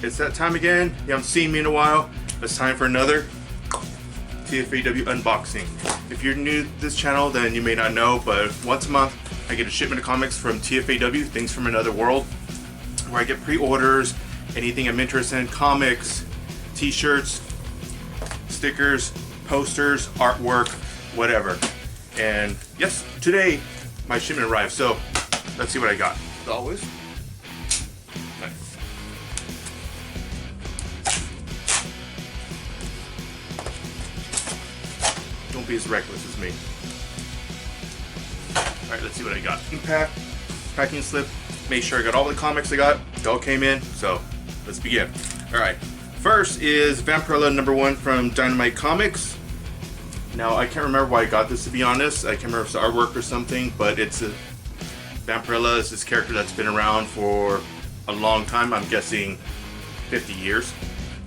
it's that time again. You haven't seen me in a while. It's time for another TFAW unboxing. If you're new to this channel, then you may not know, but once a month I get a shipment of comics from TFAW, Things from Another World, where I get pre-orders, anything I'm interested in, comics, t-shirts, stickers, posters, artwork, whatever. And yes, today my shipment arrived, so let's see what I got. As always. Don't be as reckless as me. Alright, let's see what I got. Packing slip. Make sure I got all the comics I got. It all came in, so let's begin. Alright, first is Vampirella #1 from Dynamite Comics. Now, I can't remember why I got this, to be honest. I can't remember if it's artwork or something, but it's a... Vampirella is this character that's been around for a long time. I'm guessing 50 years.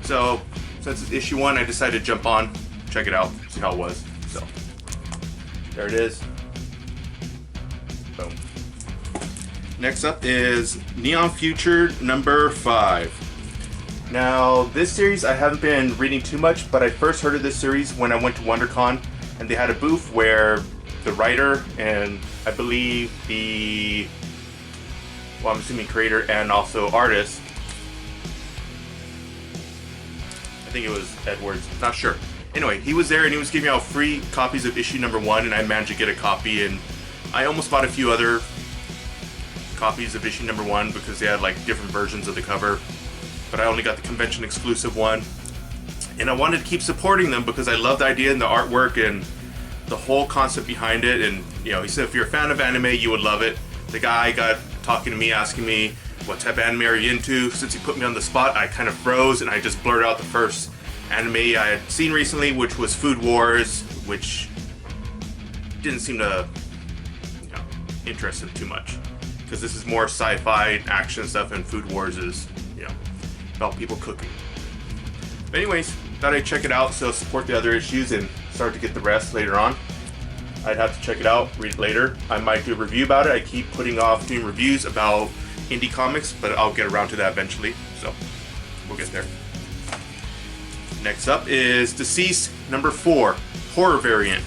So, since it's issue 1, I decided to jump on, check it out, see how it was. So, there it is. Boom. Next up is Neon Future #5. Now, this series I haven't been reading too much, but I first heard of this series when I went to WonderCon, and they had a booth where the writer and I believe the, well, I'm assuming creator and also artist, I think it was Edwards, not sure. Anyway, he was there and he was giving out free copies of issue #1, and I managed to get a copy, and I almost bought a few other copies of issue #1 because they had like different versions of the cover, but I only got the convention exclusive one, and I wanted to keep supporting them because I love the idea and the artwork and the whole concept behind it. And you know, he said if you're a fan of anime, you would love it. The guy got talking to me, asking me what type of anime are you into. Since he put me on the spot, I kind of froze and I just blurted out the first anime I had seen recently, which was Food Wars, which didn't seem to, you know, interest him too much, because this is more sci-fi action stuff, and Food Wars is, you know, about people cooking. But anyways, thought I'd check it out, so support the other issues and start to get the rest later on. I'd have to check it out, read it later. I might do a review about it. I keep putting off doing reviews about indie comics, but I'll get around to that eventually, so we'll get there. Next up is Deceased #4, horror variant.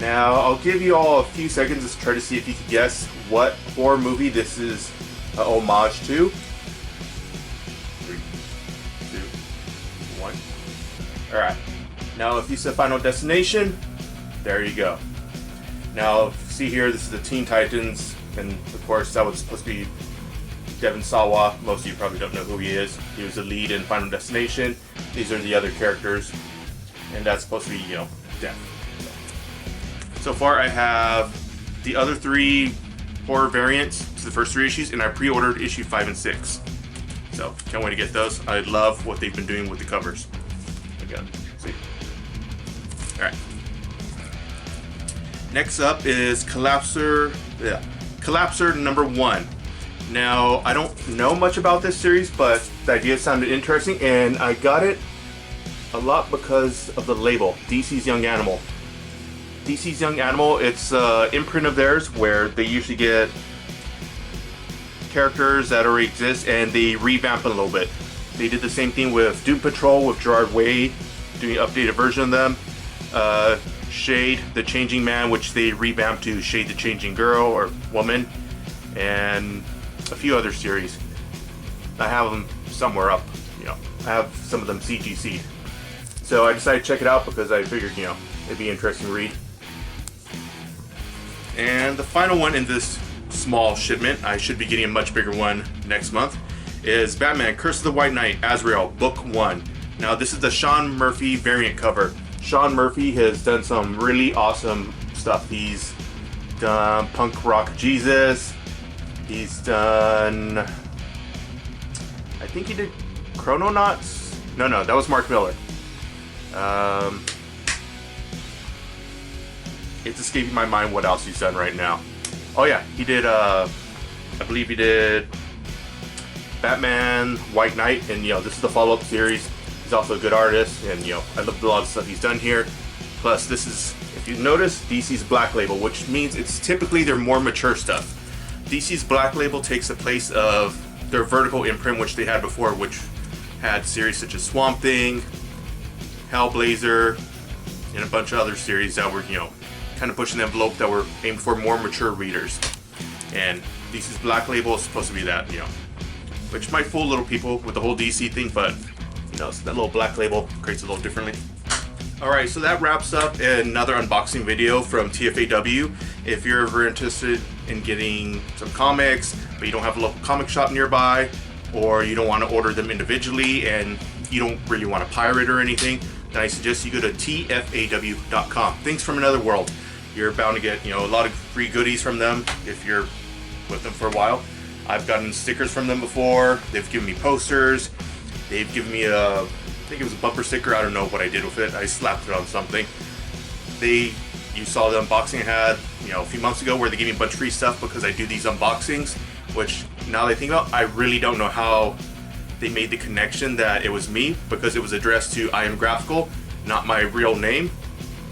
Now, I'll give you all a few seconds to try to see if you can guess what horror movie this is an homage to. 3, 2, 1. Alright. Now, if you said Final Destination, there you go. Now, see here, this is the Teen Titans, and of course, that was supposed to be Devon Sawa. Most of you probably don't know who he is. He was the lead in Final Destination. These are the other characters, and that's supposed to be, you know, Death. So far, I have the other 3 horror variants to the first 3 issues, and I pre-ordered issue 5 and 6. So, can't wait to get those. I love what they've been doing with the covers. Again, see. Alright. Next up is Collapser #1. Now, I don't know much about this series, but the idea sounded interesting, and I got it a lot because of the label, DC's Young Animal. DC's Young Animal, it's an imprint of theirs where they usually get characters that already exist and they revamp it a little bit. They did the same thing with Doom Patrol with Gerard Way, doing an updated version of them. Shade, the Changing Man, which they revamped to Shade the Changing Girl or Woman, and a few other series. I have them somewhere up, you know. I have some of them CGC'd. So I decided to check it out because I figured, you know, it'd be interesting to read. And the final one in this small shipment, I should be getting a much bigger one next month, is Batman Curse of the White Knight, Azrael, Book 1. Now, this is the Sean Murphy variant cover. Sean Murphy has done some really awesome stuff. He's done Punk Rock Jesus. He's done, I think he did Chrononauts. No, that was Mark Miller. It's escaping my mind what else he's done right now. Oh yeah, he did, I believe he did Batman, White Knight, and you know, this is the follow-up series. He's also a good artist, and you know, I love a lot of stuff he's done here. Plus, this is, if you notice, DC's Black Label, which means it's typically their more mature stuff. DC's Black Label takes the place of their vertical imprint, which they had before, which had series such as Swamp Thing, Hellblazer, and a bunch of other series that were, you know, kind of pushing the envelope that were aimed for more mature readers. And DC's Black Label is supposed to be that, you know, which might fool little people with the whole DC thing, but you know, so that little Black Label creates a little differently. Alright, so that wraps up another unboxing video from TFAW. If you're ever interested in getting some comics, but you don't have a local comic shop nearby, or you don't want to order them individually and you don't really want to pirate or anything, then I suggest you go to TFAW.com. Things from another world. You're bound to get, you know, a lot of free goodies from them if you're with them for a while. I've gotten stickers from them before. They've given me posters. They've given me a, I think it was a bumper sticker. I don't know what I did with it. I slapped it on something. You saw the unboxing I had, you know, a few months ago where they gave me a bunch of free stuff because I do these unboxings, which now that I think about, I really don't know how they made the connection that it was me, because it was addressed to IMGraphical, not my real name.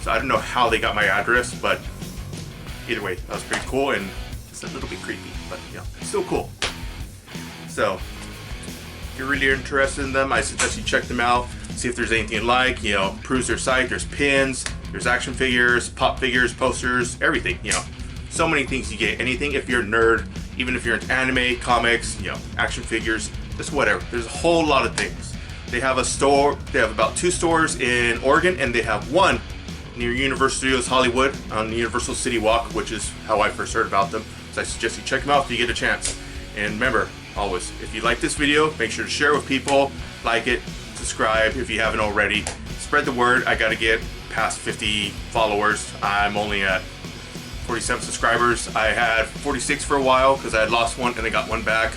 So I don't know how they got my address, but either way, that was pretty cool, and it's a little bit creepy, but you know, still cool. So if you're really interested in them, I suggest you check them out, see if there's anything you like, you know, peruse their site. There's pins, there's action figures, pop figures, posters, everything, you know. So many things you get, anything if you're a nerd, even if you're into anime, comics, you know, action figures, just whatever. There's a whole lot of things. They have a store, they have about 2 stores in Oregon, and they have one near Universal Studios Hollywood on the Universal City Walk, which is how I first heard about them. So I suggest you check them out if you get a chance. And remember, always, if you like this video, make sure to share it with people, like it, subscribe if you haven't already. Spread the word. I gotta get past 50 followers. I'm only at 47 subscribers. I had 46 for a while because I had lost one and I got one back.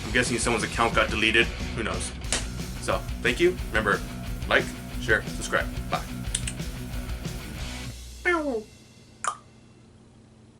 I'm guessing someone's account got deleted. Who knows? So, thank you. Remember, like, share, subscribe. Bye.